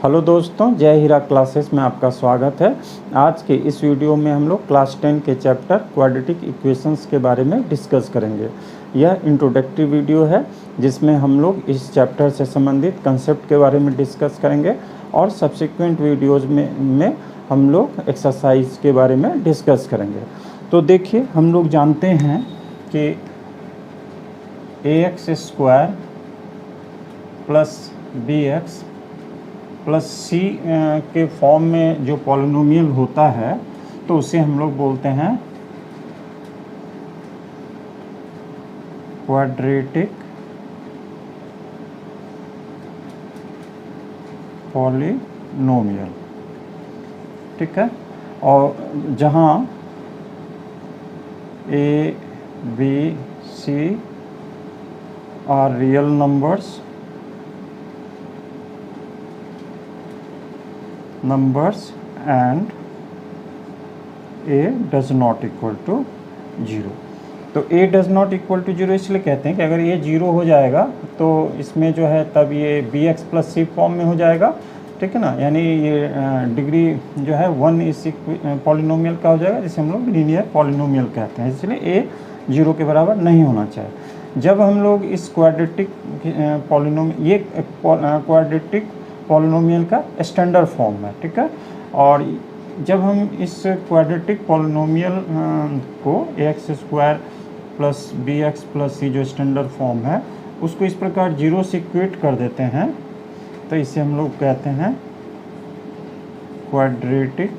Hello दोस्तों, जय हीरा classes में आपका स्वागत है। आज के इस वीडियो में हम लोग क्लास 10 के चैप्टर क्वाड्रेटिक इक्वेशंस के बारे में डिस्कस करेंगे। यह इंट्रोडक्टरी वीडियो है जिसमें हम लोग इस चैप्टर से संबंधित कंसेप्ट के बारे में डिस्कस करेंगे और सब्सिक्वेंट वीडियोज़ में हम लोग एक्सरसाइज के बारे में डिस्कस करेंगे। तो देखिए, हम लोग जानते हैं कि ax² plus bx plus c के फॉर्म में जो पॉलिनोमियल होता है तो उसे हम लोग बोलते हैं क्वाड्रेटिक पॉलिनोमियल। ठीक है, और जहाँ a b c are real numbers and a does not equal to 0। तो a does not equal to 0 इसलिए कहते हैं कि अगर ये 0 हो जाएगा तो इसमें जो है तब ये bx प्लस सी फॉर्म में हो जाएगा। ठीक है ना, यानी ये डिग्री जो है 1 इस पॉलिनोमियल का हो जाएगा, जिसे हम लोग लीनियर पॉलिनोमियल कहते हैं। इसलिए a 0 के बराबर नहीं होना चाहिए। जब हम लोग इस क्वाड्रेटिक पॉलिनोमियल, ये क्वाड्रेटिक पॉलिनोमियल का स्टैंडर्ड फॉर्म है। ठीक है, और जब हम इस क्वाड्रेटिक पॉलिनोमियल को ax² प्लस bx प्लस सी जो स्टैंडर्ड फॉर्म है उसको इस प्रकार 0 से इक्वेट कर देते हैं तो इसे हम लोग कहते हैं क्वाड्रेटिक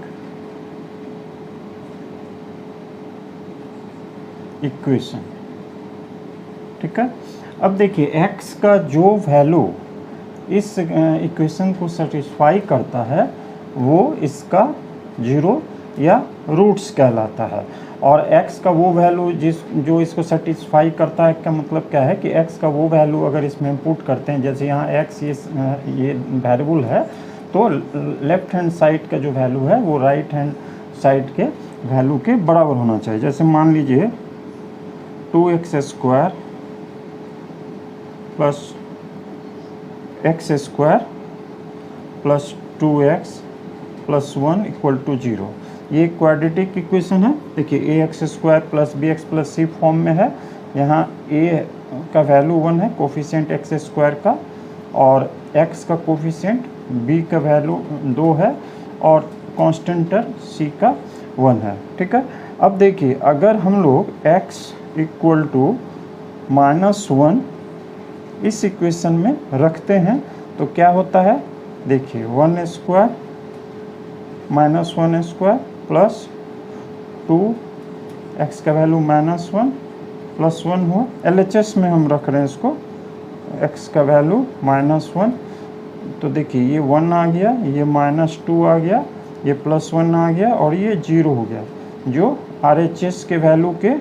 इक्वेशन। ठीक है, अब देखिए x का जो वैल्यू इस इक्वेशन को सेटिस्फाई करता है वो इसका 0 या रूट्स कहलाता है, और x का वो वैल्यू जो इसको सेटिस्फाई करता है, का मतलब क्या है कि x का वो वैल्यू अगर इसमें हम पुट करते हैं, जैसे यहाँ x ये वेरिएबल है, तो लेफ्ट हैंड साइड का जो वैल्यू है वो राइट हैंड साइड के वैल्यू के बराबर होना चाहिए। जैसे मान लीजिए 2x² plus x² plus 2x plus 1 equal to 0। ये क्वाड्रेटिक इक्वेशन है। देखिए ax² plus bx plus C form में है। यहाँ a का वैल्यू 1 है, कोफिशिएंट x² का, और x का कोफिशिएंट b का वैल्यू 2 है, और कांस्टेंटर c का 1 है। ठीक है, अब देखिए अगर हम लोग x इक्वल टू -1 इस इक्वेशन में रखते हैं तो क्या होता है, देखिए 1² -1² प्लस 2x का वैल्यू -1 प्लस 1 हुआ। LHS में हम रख रहे हैं इसको, x का वैल्यू -1, तो देखिए ये 1 आ गया, ये -2 आ गया, ये +1 आ गया, और ये 0 हो गया, जो RHS के वैल्यू के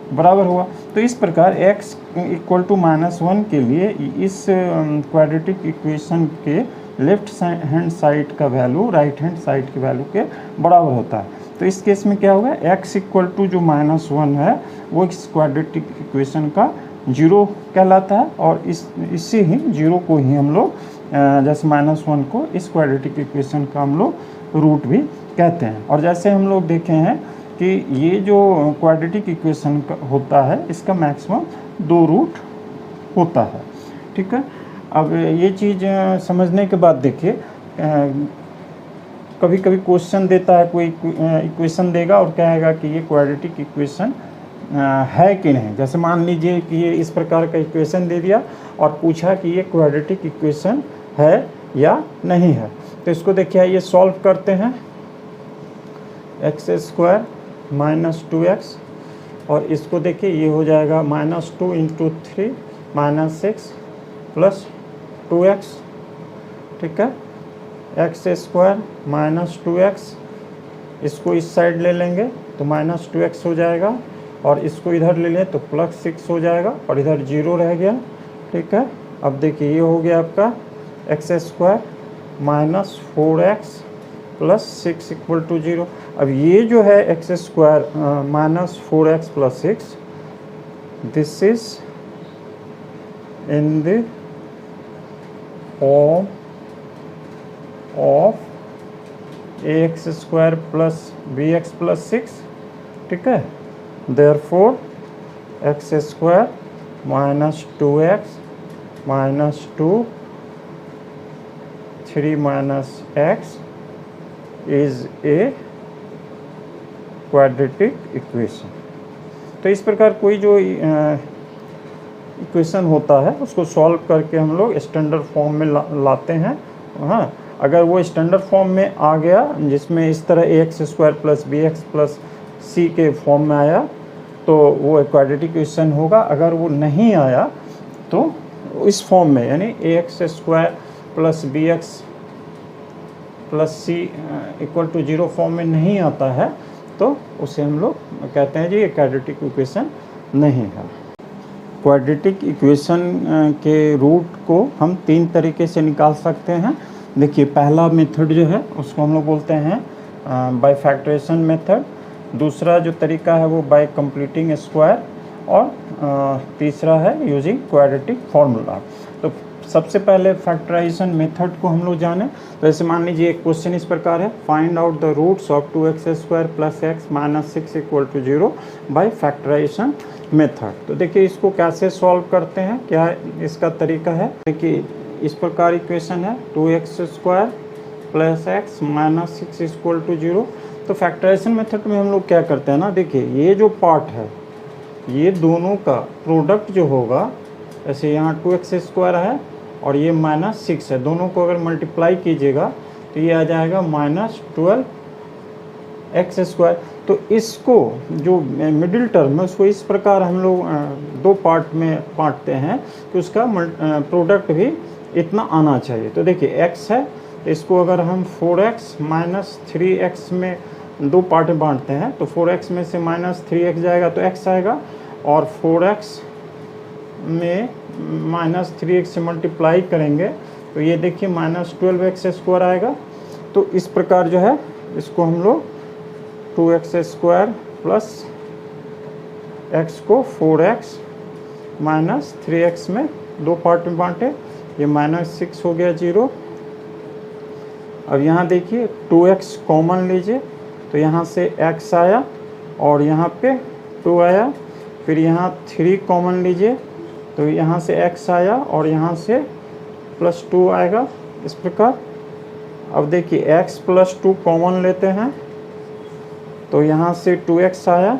बराबर हुआ। तो इस प्रकार x इक्वल टू -1 के लिए इस क्वाड्रेटिक इक्वेशन के लेफ्ट हैंड साइड का वैल्यू राइट हैंड साइड के वैल्यू के बराबर होता है। तो इस केस में क्या होगा, x इक्वल टू जो -1 है वो इस क्वाड्रेटिक इक्वेशन का 0 कहलाता है, और इसी ही 0 को ही हम लोग जैसे -1 को इस क्वाड्रेटिक इक्वेशन का हम लोग रूट भी कहते हैं। और जैसे हम लोग देखे हैं कि ये जो क्वाड्रेटिक इक्वेशन होता है इसका मैक्सिमम 2 रूट होता है। ठीक है, अब ये चीज़ समझने के बाद देखिए, कभी कभी क्वेश्चन देता है, कोई इक्वेशन देगा और कहेगा कि ये क्वाड्रेटिक इक्वेशन है कि नहीं। जैसे मान लीजिए कि ये इस प्रकार का इक्वेशन दे दिया और पूछा कि ये क्वाड्रेटिक इक्वेशन है या नहीं है। तो इसको देखिए, ये सॉल्व करते हैं, x² -2x, और इसको देखिए ये हो जाएगा -2 × 3 -6 प्लस 2x। ठीक है, x² -2x, इसको इस साइड ले लेंगे तो -2x हो जाएगा, और इसको इधर ले लें तो +6 हो जाएगा, और इधर 0 रह गया। ठीक है, अब देखिए ये हो गया आपका x² -4x plus 6 equal to 0। अब ये जो है x² -4x plus 6, this is in the form of a x square plus b x plus 6, ठीक है। Therefore x square minus 2x minus 2 3 minus x is a quadratic equation. तो इस प्रकार कोई जो इक्वेशन होता है उसको सॉल्व करके हम लोग स्टैंडर्ड फॉर्म में लाते हैं। हाँ, अगर वो स्टैंडर्ड फॉर्म में आ गया जिसमें इस तरह a x square plus b x plus c के फॉर्म में आया तो वो क्वाड्रेटिक इक्वेशन होगा। अगर वो नहीं आया तो इस फॉर्म में यानी a x square plus b x plus c equal to 0 form में नहीं आता है तो उसे हम लोग कहते हैं जी ये क्वाड्रेटिक इक्वेशन नहीं है। क्वाड्रेटिक इक्वेशन के रूट को हम 3 तरीके से निकाल सकते हैं। देखिए, पहला मेथड जो है उसको हम लोग बोलते हैं बाय फैक्टराइजेशन मेथड, दूसरा जो तरीका है वो बाय कंप्लीटिंग स्क्वायर, और तीसरा है यूजिंग क्वाड्रेटिक फार्मूला। तो सबसे पहले फैक्टराइजेशन मेथड को हम लोग जाने तो ऐसे मान लीजिए एक क्वेश्चन इस प्रकार है, find out the roots of 2x square plus x minus 6 equal to 0 by factorization method. तो देखिए इसको कैसे सॉल्व करते हैं, क्या इसका तरीका है। देखिए इस प्रकार इक्वेशन है 2x square plus x minus 6 equal to 0। तो फैक्टराइजेशन मेथड में हम लोग क्या करते हैं ना, देखिए ये जो पार्ट है ये दोनों का प्रोडक्ट जो होगा, ऐसे यहाँ 2x स्क्वायर है और ये माइनस 6 है, दोनों को अगर मल्टीप्लाई कीजिएगा तो ये आ जाएगा माइनस 12x स्क्वायर। तो इसको जो मिडिल टर्म है उसको इस प्रकार हम लोग 2 पार्ट में बांटते हैं कि उसका प्रोडक्ट भी इतना आना चाहिए। तो देखिए x है, तो इसको अगर हम 4x माइनस 3x में 2 पार्ट में बांटते हैं तो 4x में से माइनस 3x जाएगा तो x आएगा, और 4x में माइनस 3x से मल्टीप्लाई करेंगे तो ये देखिए माइनस 12x स्क्वायर आएगा। तो इस प्रकार जो है इसको हम लोग 2x स्क्वायर प्लस x को 4x माइनस 3x में 2 पार्ट में बांटे, ये माइनस 6 हो गया 0। अब यहाँ देखिए 2x कॉमन लीजिए तो यहाँ से x आया और यहाँ पे 2 आया, फिर यहाँ 3 कॉमन लीजिए तो यहाँ से x आया और यहाँ से प्लस 2 आएगा इस प्रकार। अब देखिए x प्लस 2 कॉमन लेते हैं तो यहाँ से 2x आया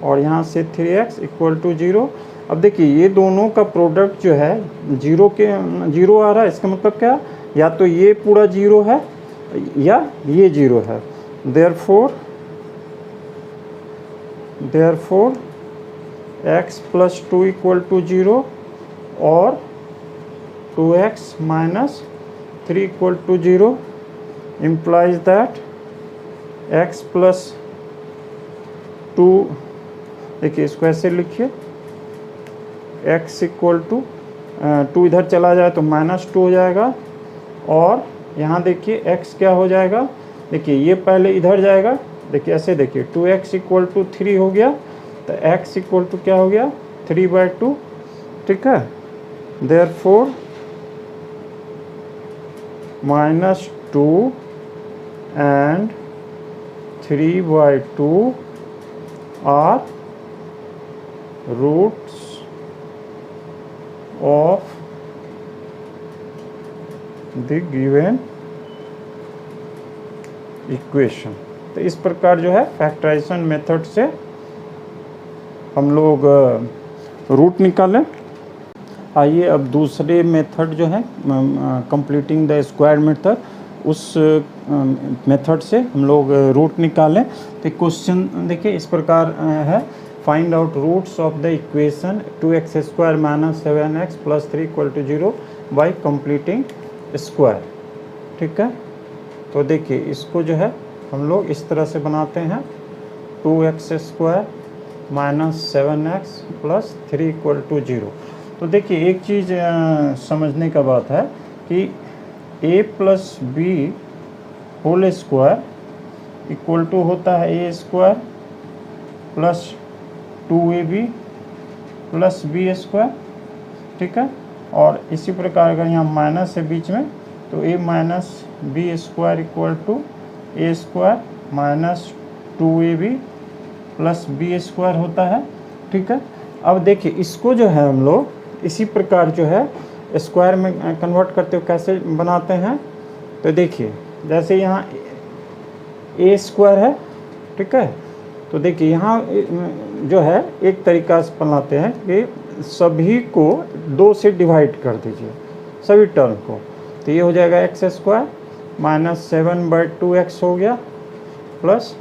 और यहाँ से 3x इक्वल टू 0। अब देखिए ये दोनों का प्रोडक्ट जो है 0 आ रहा है, इसका मतलब क्या, या तो ये पूरा 0 है या ये 0 है। Therefore x plus 2 equal to 0 और 2x minus 3 equal to 0 implies that x plus 2, देखिए इसको ऐसे लिखिए, x इक्वल टू 2 इधर चला जाए तो माइनस 2 हो जाएगा, और यहाँ देखिए x क्या हो जाएगा, देखिए ये पहले इधर जाएगा, देखिए ऐसे देखिए 2x इक्वल टू 3 हो गया तो x इक्वल टू क्या हो गया 3/2, ठीक है। Therefore minus 2 and 3/2 are roots of the given equation. तो इस प्रकार जो है फैक्टराइजेशन मेथड से हम लोग रूट निकालें। आइए अब दूसरे मेथड जो है कंप्लीटिंग द स्क्वायर मेथड, उस मेथड से हम लोग रूट निकालें। तो क्वेश्चन देखिए इस प्रकार है, find out roots of the equation 2x square minus 7x plus 3 equal to 0 by completing square, ठीक है। तो देखिए इसको जो है हम लोग इस तरह से बनाते हैं, 2x square minus 7x plus 3 equal to 0। तो देखिए एक चीज़ समझने का बात है कि a plus B whole square equal to होता है a स्क्वायर plus 2ab plus B square, ठीक है। और इसी प्रकार अगर यहाँ माइनस है बीच में तो a minus B square equal to A square minus 2ab plus B square होता है। ठीक है, अब देखिए इसको जो है हम लोग इसी प्रकार जो है स्क्वायर में कन्वर्ट करते हुए कैसे बनाते हैं, तो देखिए जैसे यहाँ ए स्क्वायर है, ठीक है, तो देखिए यहाँ जो है एक तरीका से बनाते हैं कि सभी को 2 से डिवाइड कर दीजिए सभी टर्म को, तो ये हो जाएगा एक्स स्क्वायर माइनस 7/2x हो गया प्लस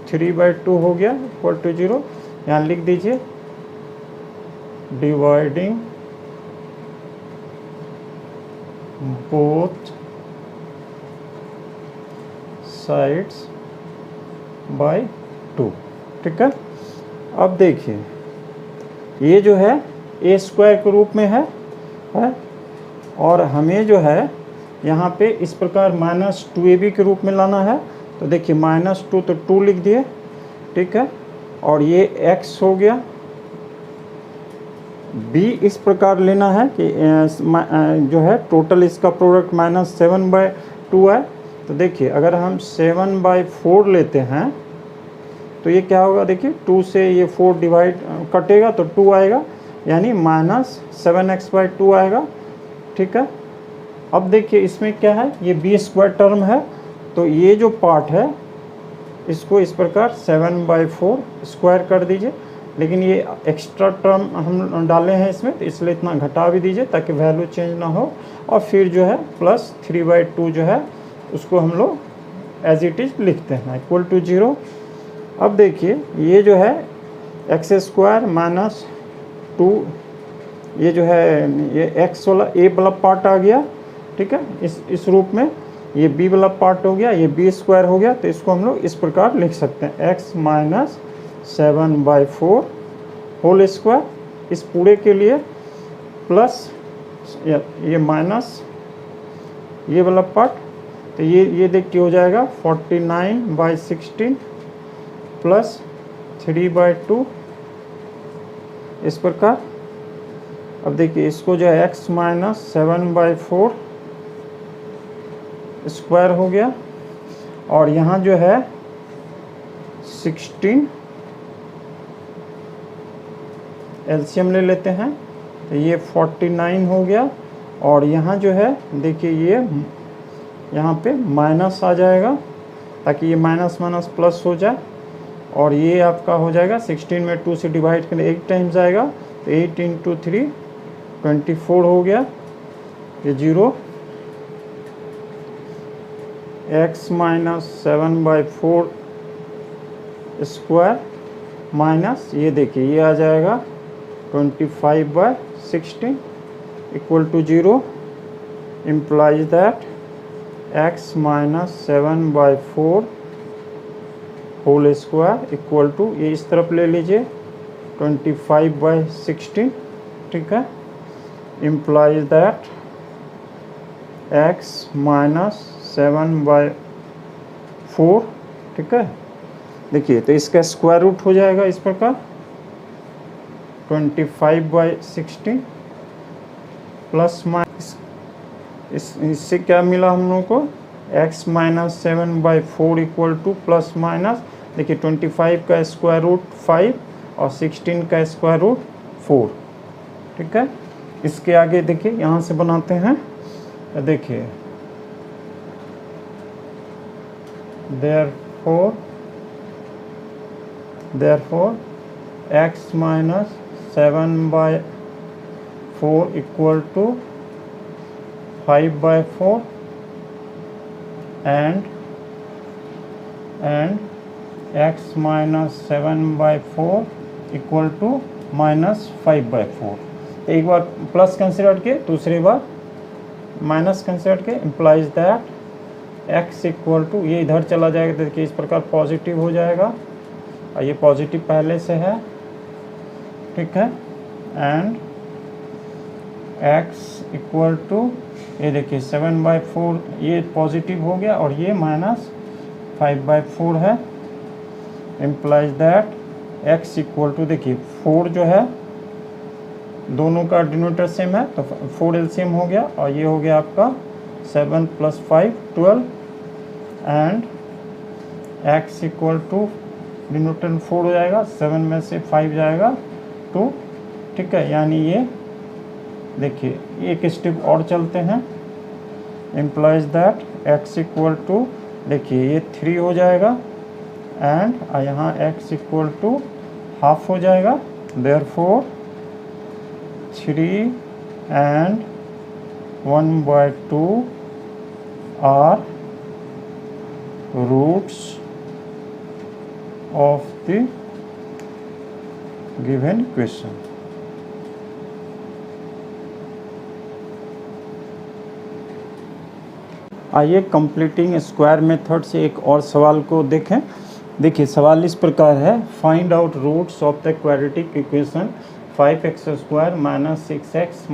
3/2 हो गया इक्वल टू 0। यहाँ लिख दीजिए डिवाइडिंग बोथ साइड्स बाय 2। ठीक है, अब देखिए ये जो है ए स्क्वायर के रूप में है और हमें जो है यहाँ पे इस प्रकार माइनस 2ab के रूप में लाना है, तो देखिए -2 तो 2 लिख दिए। ठीक है, और ये x हो गया, b इस प्रकार लेना है कि जो है टोटल इसका प्रोडक्ट -7/2 है, तो देखिए अगर हम 7/4 लेते हैं तो ये क्या होगा, देखिए 2 से ये 4 डिवाइड कटेगा तो 2 आएगा, यानी -7x/2 आएगा। ठीक है, अब देखिए इसमें क्या है, ये बी स्क्वायर टर्म है, तो ये जो पार्ट है इसको इस प्रकार 7/4 स्क्वायर कर दीजिए, लेकिन ये एक्स्ट्रा टर्म हम डाले हैं इसमें, तो इसलिए इतना घटा भी दीजिए ताकि वैल्यू चेंज ना हो, और फिर जो है प्लस 3/2 जो है उसको हम लोग एज इट इज़ लिखते हैं इक्वल टू 0। अब देखिए ये जो है एक्स स्क्वायर माइनस 2, ये जो है ये एक्स वाला ए वाला पार्ट आ गया। ठीक है, इस रूप में ये बी वाला पार्ट हो गया, ये बी स्क्वायर हो गया, तो इसको हम लोग इस प्रकार लिख सकते हैं एक्स माइनस 7/4 होल स्क्वायर, इस पूरे के लिए प्लस ये माइनस ये वाला पार्ट, तो ये देखिए हो जाएगा 49/16 प्लस 3/2 इस प्रकार। अब देखिए इसको जो है x माइनस 7/4 स्क्वायर हो गया, और यहाँ जो है 16 एलसीएम ले लेते हैं, तो ये 49 हो गया, और यहाँ जो है देखिए ये यहाँ पे माइनस आ जाएगा ताकि ये माइनस माइनस प्लस हो जाए, और ये आपका हो जाएगा 16 में 2 से डिवाइड करने 8 टाइम्स आएगा, तो 8 × 3 24 हो गया, ये 0 x माइनस 7/4 स्क्वायर माइनस ये देखिए ये आ जाएगा 25/16 equal to 0, implies that x minus 7/4 whole square equal to, ये इस तरफ ले लीजिए 25/16। ठीक है, implies that x माइनस 7/4। ठीक है, देखिए तो इसका स्क्वायर रूट हो जाएगा इस प्रकार 25/16 प्लस माइनस इससे क्या मिला हम लोगों को, x minus 7/4 equal to plus minus, देखिए 25 का स्क्वायर रूट 5 और 16 का स्क्वायर रूट 4। ठीक है, इसके आगे देखिए यहाँ से बनाते हैं, देखिए therefore x minus 7/4 equal to 5/4 and x minus 7/4 equal to -5/4। एक बार प्लस कंसिडर के, दूसरी बार माइनस कंसिडर के, implies that x equal to, ये इधर चला जाएगा, देखिए इस प्रकार पॉजिटिव हो जाएगा, और ये पॉजिटिव पहले से है। ठीक है, एंड x इक्वल टू, ये देखिए 7/4 ये पॉजिटिव हो गया, और ये -5/4 है, implies that x equal to, देखिए 4 जो है दोनों का डिनोमिनेटर सेम है, तो 4 एलसीएम हो गया, और ये हो गया आपका 7 + 5 12 and x equal to denominator 4 हो जाएगा, 7 में से 5 जाएगा 2, ठीक है। यानी ये देखिए एक स्टेप और चलते हैं, implies that x equal to देखिए ये 3 हो जाएगा एंड यहाँ x इक्वल टू हाफ हो जाएगा, therefore 3 and 1/2 are roots of the given question। आइए कंप्लीटिंग स्क्वायर मेथड से एक और सवाल को देखें। देखिए सवाल इस प्रकार है, find out roots of the quadratic equation 5x² - 6x -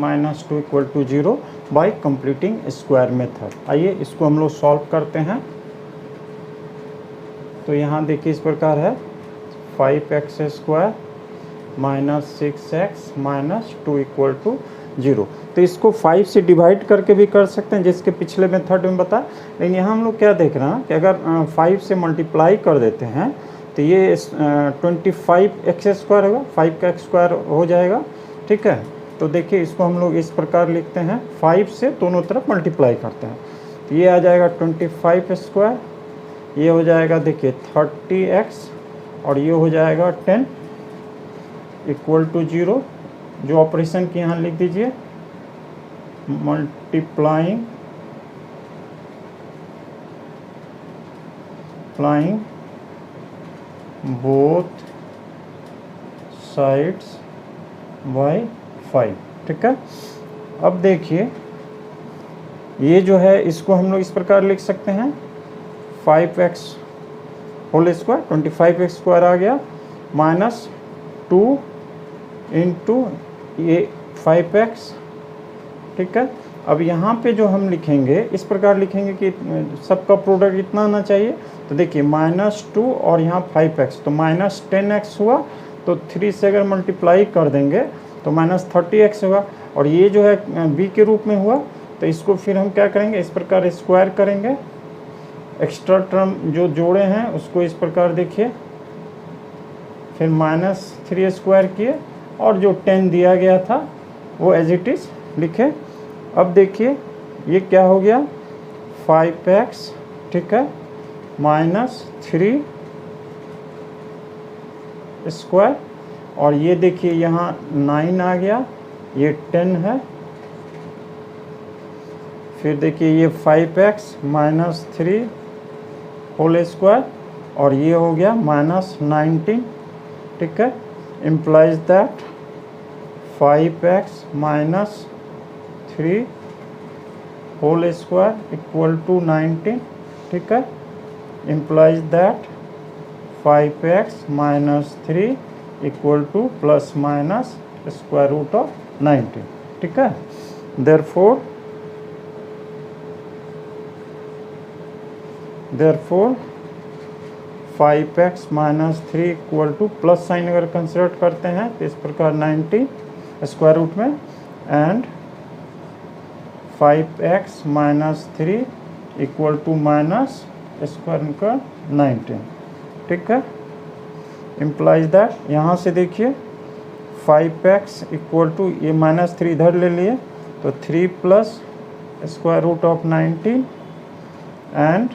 2 = 0 by completing square method. आइए इसको हम लोग सॉल्व करते हैं। तो यहाँ देखिए इस प्रकार है 5x² - 6x - 2 = 0। तो इसको 5 से डिवाइड करके भी कर सकते हैं जिसके पिछले मेथड में बताया, लेकिन यहाँ हम लोग क्या देख रहे हैं कि अगर 5 से मल्टीप्लाई कर देते हैं तो ये 25x² होगा, 5 का स्क्वायर हो जाएगा, ठीक है। तो देखिए इसको हम लोग इस प्रकार लिखते हैं, 5 से दोनों तरफ मल्टीप्लाई करते हैं तो ये आ जाएगा 25², ये हो जाएगा देखिए 30x और ये हो जाएगा 10 = 0। जो ऑपरेशन की यहाँ लिख दीजिए, मल्टीप्लाइंग बोथ साइड्स बाय 5, ठीक है। अब देखिए ये जो है इसको हम लोग इस प्रकार लिख सकते हैं, 5x² 25x² आ गया -2 इंटू ये 5x, ठीक है। अब यहाँ पे जो हम लिखेंगे इस प्रकार लिखेंगे कि सबका प्रोडक्ट इतना आना चाहिए। तो देखिए -2 और यहाँ 5x तो -10x हुआ, तो 3 से अगर मल्टीप्लाई कर देंगे तो -30x होगा, और ये जो है b के रूप में हुआ तो इसको फिर हम क्या करेंगे, इस प्रकार स्क्वायर करेंगे। एक्स्ट्रा टर्म जो जोड़े हैं उसको इस प्रकार देखिए, फिर -3² किए और जो 10 दिया गया था वो एज इट इज़ लिखे। अब देखिए ये क्या हो गया, 5x, ठीक है, -3² और ये देखिए यहाँ 9 आ गया, ये 10 है। फिर देखिए ये 5x -3² और ये हो गया -19, ठीक है। implies that 5x - 3² = 19, ठीक है। implies that 5x - 3 = ±√19, ठीक है। therefore 5x - 3 = प्लस साइन अगर कंसिडर करते हैं तो इस प्रकार 90 स्क्वायर रूट में, एंड 5x - 3 = -19, ठीक है। इम्प्लाइज दैट यहाँ से देखिए 5x = ये -3 इधर ले लिए तो 3 + √19 एंड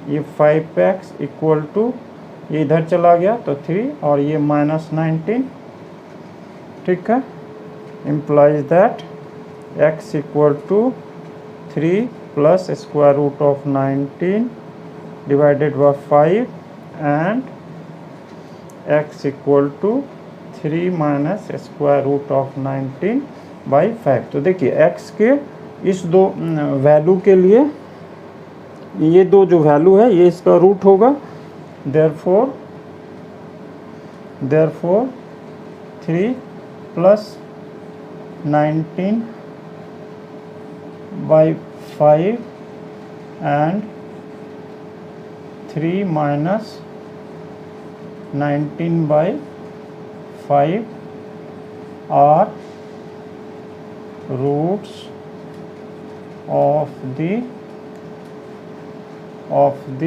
ये 5x = ये इधर चला गया तो 3 और ये -19, ठीक है। Implies that x = 3 + √19 divided by 5 and x = 3 - √19 by 5। तो देखिए x के इस दो वैल्यू के लिए ये दो जो वैल्यू है ये इसका रूट होगा, therefore 3 + 19 by 5 and 3 - 19 by 5 are roots of the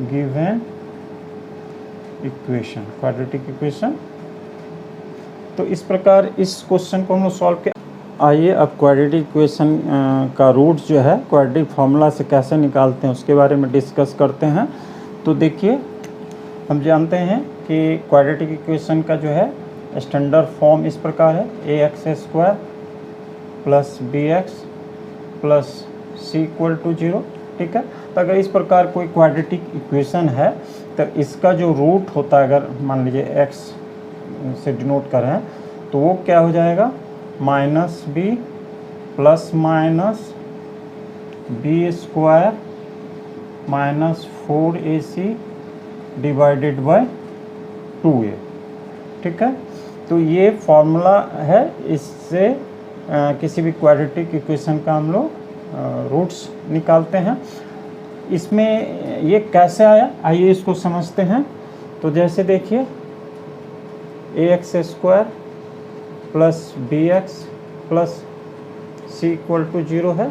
given equation, quadratic equation. तो इस प्रकार इस क्वेश्चन को हम लोग सॉल्व किया। आइए अब क्वाड्रेटिक इक्वेशन का रूट जो है क्वाड्रेटिक फार्मूला से कैसे निकालते हैं उसके बारे में डिस्कस करते हैं। तो देखिए, हम जानते हैं कि क्वाड्रेटिक इक्वेशन का जो है स्टैंडर्ड फॉर्म इस प्रकार है, ax² plus bx plus c equal to 0। ठीक है, तो अगर इस प्रकार कोई क्वाड्रेटिक इक्वेशन है तो इसका जो रूट होता है, अगर मान लीजिए x से डिनोट कर रहे हैं, तो वो क्या हो जाएगा, -b plus minus b² minus 4ac divided bye 2a। ठीक है, तो ये फॉर्मूला है, इससे किसी भी क्वाड्रेटिक इक्वेशन का हम लोग रूट्स निकालते हैं। इसमें ये कैसे आया, आइए इसको समझते हैं। तो जैसे देखिए, ax² plus bx plus c equal to 0 है।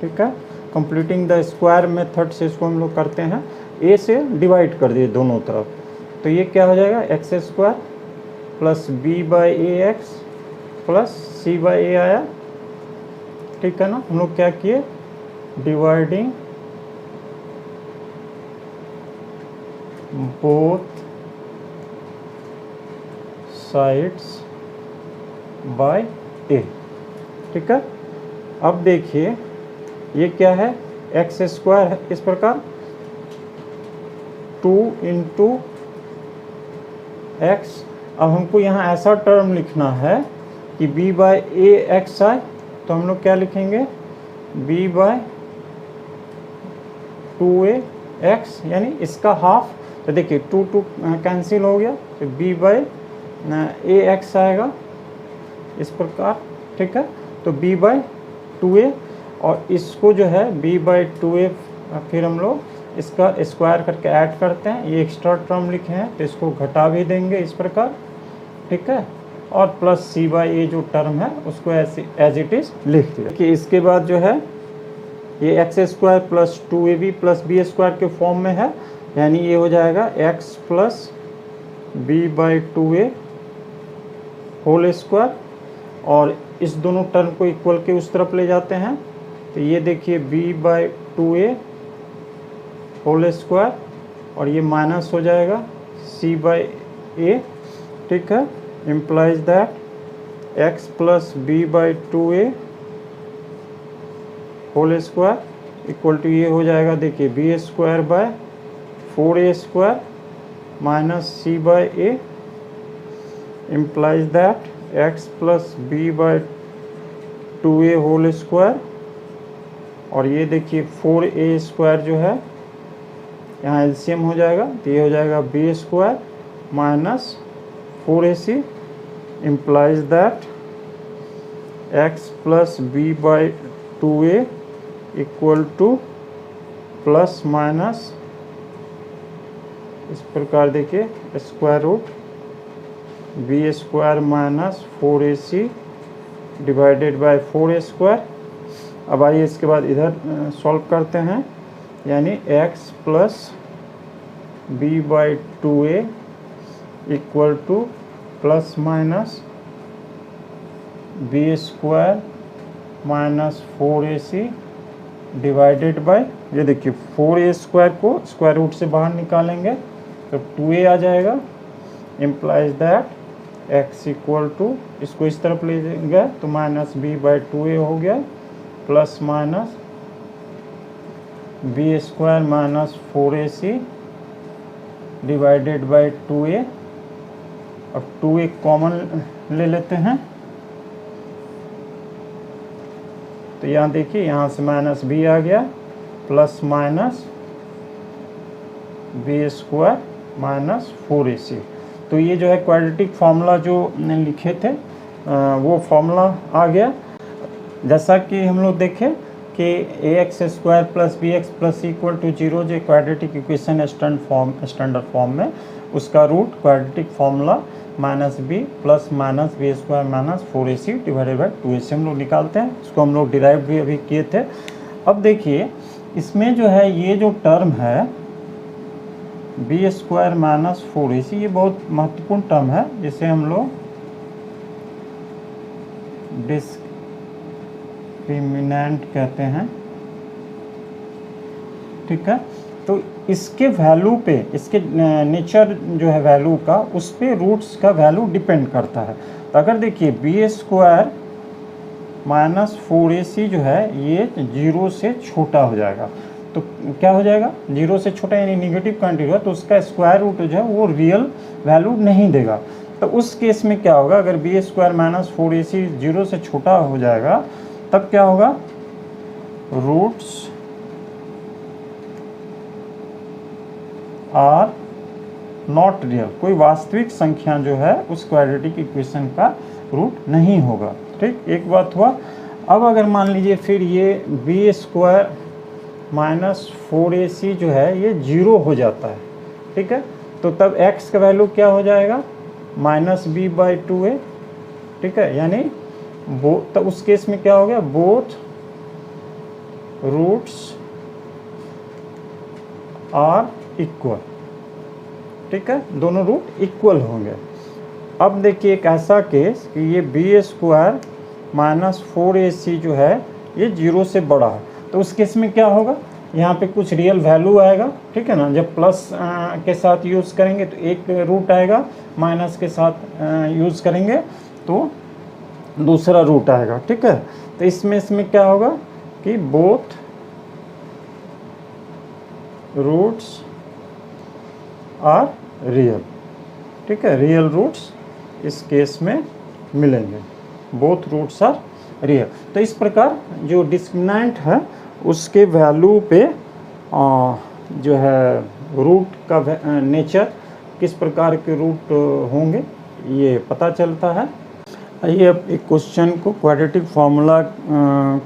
ठीक है, कंप्लीटिंग द स्क्वायर मेथड से इसको हम लोग करते हैं, a से डिवाइड कर दिए दोनों तरफ, तो ये क्या हो जाएगा, x² plus b/ax plus c/a आया। ठीक है ना, हम लोग क्या किए, dividing both sides by a। ठीक है, अब देखिए ये क्या है, x² है इस प्रकार, 2 इंटू x। अब हमको यहाँ ऐसा टर्म लिखना है कि b/ax आए, तो हम लोग क्या लिखेंगे, b/2ax, यानी इसका हाफ। तो देखिए 2 कैंसिल हो गया, तो b/ax आएगा इस प्रकार। ठीक है, तो b/2a, और इसको जो है b/2a फिर हम लोग इसका स्क्वायर करके ऐड करते हैं, ये एक्स्ट्रा टर्म लिखे हैं तो इसको घटा भी देंगे इस प्रकार। ठीक है, और प्लस c/a जो टर्म है उसको ऐसे एज इट इज़ लिख दिया कि इसके बाद जो है ये x² plus 2ab plus b² के फॉर्म में है, यानी ये हो जाएगा x plus b/2a whole square, और इस दोनों टर्म को इक्वल के उस तरफ ले जाते हैं, तो ये देखिए b/2a होल स्क्वायर, और ये माइनस हो जाएगा c/a। ठीक है, implies that x plus b/2a whole square equal to ये हो जाएगा, देखिए b²/4a² minus c/a, implies that x plus b/2a whole square, और ये देखिए 4a² जो है यहाँ एलसीएम हो जाएगा, तो ये हो जाएगा b² minus 4ac, implies that x plus b/2a equal to plus minus इस प्रकार, देखिए square root b² minus 4ac divided by 4a²। अब आइए इसके बाद इधर सॉल्व करते हैं, यानी x plus b/2a equal to plus minus b² minus 4ac divided bye, ये देखिए 4a² को स्क्वायर रूट से बाहर निकालेंगे तो 2a आ जाएगा, implies that x equal to, इसको इस तरफ ले गए तो माइनस b/2a हो गया, plus minus b² minus 4ac divided bye 2a। अब 2a कॉमन ले लेते हैं, तो यहाँ देखिए यहाँ से माइनस b आ गया, plus minus b² minus 4ac। तो ये जो है क्वाड्रेटिक फार्मूला जो लिखे थे वो फार्मूला आ गया। जैसा कि हम लोग देखें कि a x square plus b x plus equal to zero जो क्वाड्रेटिक इक्वेशन स्टैंडर्ड फॉर्म में, उसका root quadratic formula minus B plus minus B square minus 4ac divided by 2ac हम लोग निकालते हैं। इसको हम लोग डिराइव भी अभी किए थे। अब देखिए इसमें जो है ये जो टर्म है बी स्क्वायर माइनस 4ac, ये बहुत महत्वपूर्ण टर्म है जिसे हम लोग डिस्क्रिमिनेंट कहते हैं, ठीक है। तो इसके वैल्यू पे, इसके नेचर जो है वैल्यू का, उस पे रूट्स का वैल्यू डिपेंड करता है। तो अगर देखिए बी स्क्वायर माइनस 4ac जो है ये 0 से छोटा हो जाएगा, तो क्या हो जाएगा, 0 से छोटा यानी निगेटिव क्वांटिटी हुआ, तो उसका स्क्वायर रूट जो है वो रियल वैल्यू नहीं देगा। तो उस केस में क्या होगा, अगर बी स्क्वायर माइनस 4ac 0 से छोटा हो जाएगा तब क्या होगा, रूट्स आर नॉट रियल, कोई वास्तविक संख्या जो है उस क्वाड्रेटिक इक्वेशन का रूट नहीं होगा, ठीक। एक बात हुआ। अब अगर मान लीजिए फिर ये बी स्क्वायर माइनस 4ac जो है ये 0 हो जाता है, ठीक है, तो तब x का वैल्यू क्या हो जाएगा, माइनस बी बाई 2a, ठीक है, यानी तो उस केस में क्या हो गया, बोथ रूट्स आर इक्वल, ठीक है, दोनों रूट इक्वल होंगे। अब देखिए एक ऐसा केस कि ये बी स्क्वायर माइनस 4ac जो है ये 0 से बड़ा है, तो उस केस में क्या होगा, यहाँ पे कुछ रियल वैल्यू आएगा, ठीक है ना। जब प्लस के साथ यूज़ करेंगे तो एक रूट आएगा, माइनस के साथ यूज़ करेंगे तो दूसरा रूट आएगा, ठीक है। तो इसमें क्या होगा कि बोथ रूट्स आर रियल, ठीक है, रियल रूट्स इस केस में मिलेंगे, बोथ रूट्स आर रियल। तो इस प्रकार जो डिस्क्रिमिनेंट है उसके वैल्यू पे जो है रूट का नेचर, किस प्रकार के रूट होंगे ये पता चलता है। आइए अब एक क्वेश्चन को क्वाड्रेटिक फार्मूला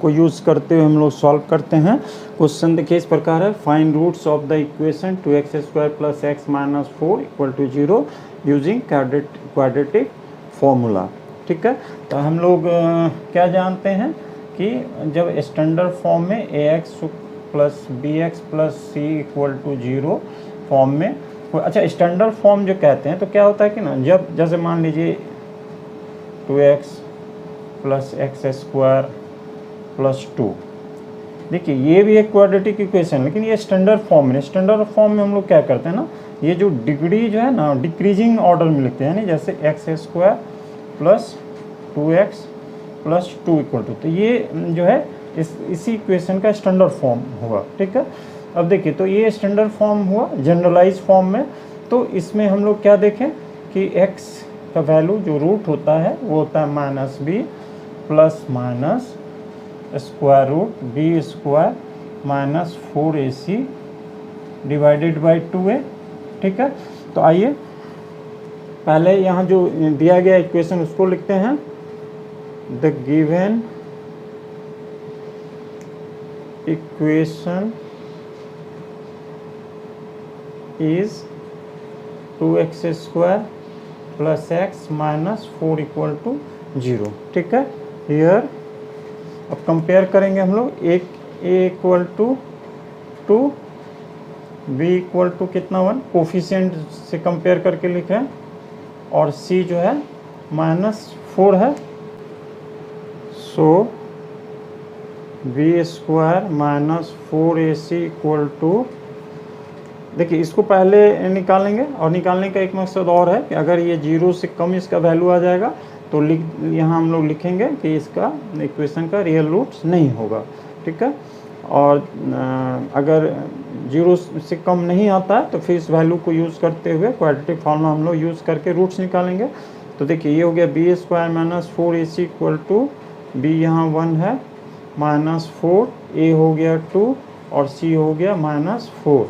को यूज़ करते हुए हम लोग सॉल्व करते हैं। क्वेश्चन देखिए इस प्रकार है, find roots of the equation 2x square plus x minus 4 equal to 0 using quadratic formula, ठीक है। तो हम लोग क्या जानते हैं कि जब स्टैंडर्ड फॉर्म में ax plus bx plus c equal to 0 form में, अच्छा स्टैंडर्ड फॉर्म जो कहते हैं तो क्या होता है कि ना, जब जैसे मान लीजिए 2x plus x square plus 2, देखिए ये भी एक क्वाड्रेटिक इक्वेशन, लेकिन ये स्टैंडर्ड फॉर्म में, स्टैंडर्ड फॉर्म में हम लोग क्या करते हैं ना, ये जो डिग्री जो है ना डिक्रीजिंग ऑर्डर में लिखते हैं, जैसे x square plus 2x plus 2 equal to, तो ये जो है इसी इक्वेशन का स्टैंडर्ड फॉर्म हुआ, ठीक है। अब देखिए तो ये स्टैंडर्ड फॉर्म हुआ जनरलाइज फॉर्म में, तो इसमें हम लोग क्या देखें कि x का वैल्यू जो रूट होता है वो होता है minus B plus minus square root B square minus 4ac divided by 2a, ठीक है। तो आइए पहले यहाँ जो दिया गया इक्वेशन उसको लिखते हैं, the given equation is 2x square plus x minus 4 equal to 0, ठीक है। हियर अब कंपेयर करेंगे हम लोग, एक a equal to 2, b equal to कितना 1, कोफिशिएंट से कंपेयर करके लिख रहे हैं, और c जो है -4 है, so b square minus 4ac equal to, देखिए इसको पहले निकालेंगे, और निकालने का एक मकसद और है कि अगर ये 0 से कम इसका वैल्यू आ जाएगा तो यहाँ हम लोग लिखेंगे कि इसका इक्वेशन का रियल रूट्स नहीं होगा, ठीक है। और अगर 0 से कम नहीं आता है तो फिर इस वैल्यू को यूज़ करते हुए क्वाड्रेटिक फार्मूला हम लोग यूज़ करके रूट्स निकालेंगे। तो देखिए ये हो गया B square minus 4ac equal to, B यहाँ 1 है माइनस 4, a हो गया 2 और c हो गया -4,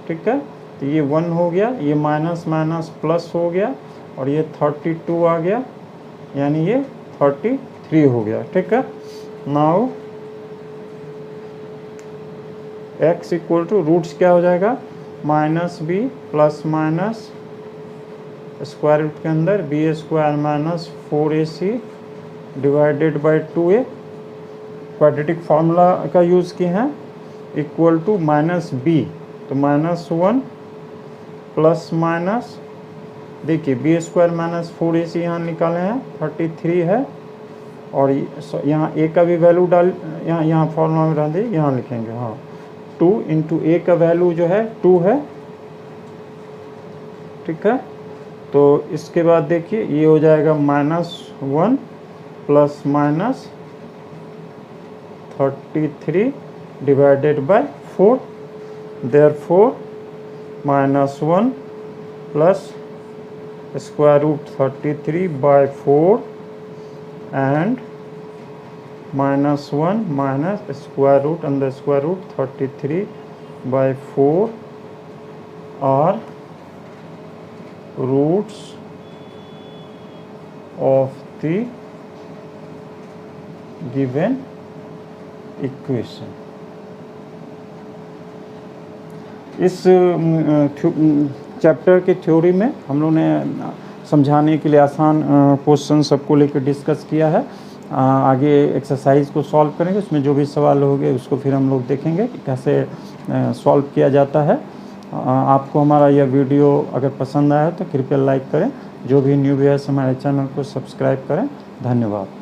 ठीक है। तो ये 1 हो गया, ये माइनस माइनस प्लस हो गया, और ये 32 आ गया, यानी ये 33 हो गया, ठीक है। Now x equal to roots क्या हो जाएगा minus B plus minus square root के अंदर B square minus 4ac divided by 2a। Quadratic formula का यूज़ किए हैं इक्वल टू माइनस बी, तो -1 प्लस माइनस देखिए बी स्क्वायर माइनस 4ac यहाँ निकाले हैं 33 है, और यहाँ a का भी वैल्यू डाल यहाँ फॉर्मूला में डाल दी, यहाँ लिखेंगे हाँ 2 इंटू a का वैल्यू जो है 2 है, ठीक है। तो इसके बाद देखिए ये हो जाएगा -1 plus minus 33 divided by 4, therefore -1 plus square root 33 by 4 and -1 minus square root under square root 33 by 4 are roots of the given equation. इस चैप्टर के थ्योरी में हम लोग ने समझाने के लिए आसान क्वेश्चन सबको लेकर डिस्कस किया है। आगे एक्सरसाइज को सॉल्व करेंगे, उसमें जो भी सवाल होंगे उसको फिर हम लोग देखेंगे कि कैसे सॉल्व किया जाता है। आपको हमारा यह वीडियो अगर पसंद आया तो कृपया लाइक करें, जो भी न्यू व्यूअर्स हमारे चैनल को सब्सक्राइब करें। धन्यवाद।